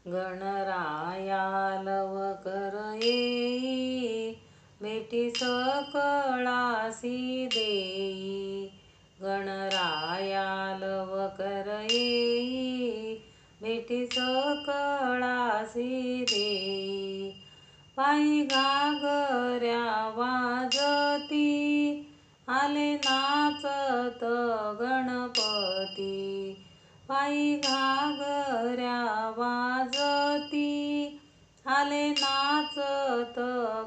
गणराया लवकर येई, भेटी सकळासी देई. गणराया लवकर येई, भेटी सकळासी देई. पायी घागऱ्या वाजती, आले नाचत गणपती. पायी घागऱ्या वाजती, आले नाचत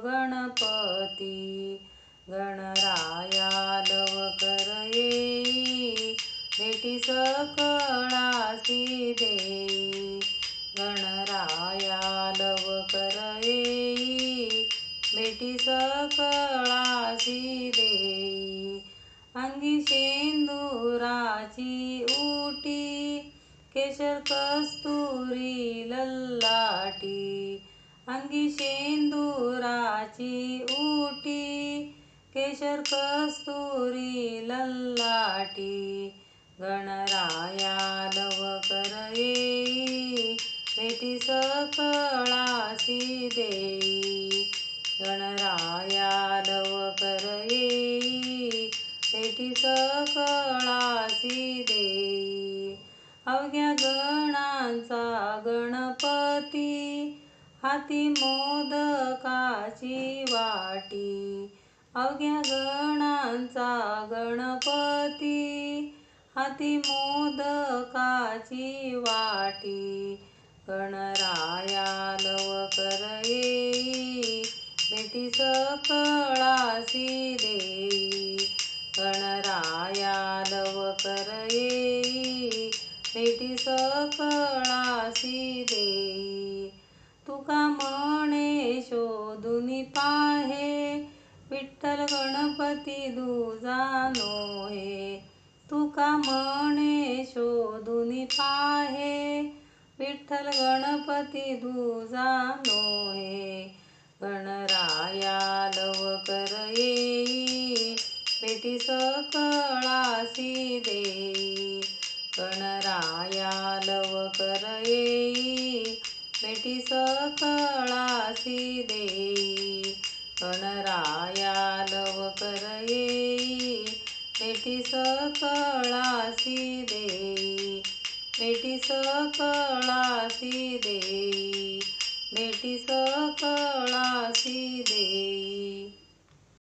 गणपती. गणराया लवकर येई, भेटी सकळासी देई. गणराया लवकर येई, भेटी सकळासी देई. अंगी शेंदुराची उटी, केशर कस्तुरी ललाटी. अंगी शेंदुराची उटी, केशर कस्तुरी ललाटी. गणराया लवकर येई, भेटी सकळासी देई. गणराया लवकर येई, भेटी सकळासी देई. अवघ्या गणांचा गणपती, हाती मोदकाची वाटी. अवघ्या गणांचा गणपती, हाती मोदकाची वाटी. गणराया लवकर येई, भेटी सकळासी देई. गणराया लवकर येई, भेटी सकळासी देई. तुका म्हणे शोधून पाहे, विठ्ठल गणपती दुजा नोहे. तुका म्हणे शोधून पाहे, विठ्ठल गणपती दुजा नोहे. गणराया लवकर येई, भेटी सकळासी देई. गणराया लवकर येई, भेटी सकळासी देई. गणराया लवकर येई, भेटी सकळासी देई. भेटी सकळासी देई. भेटी सकळासी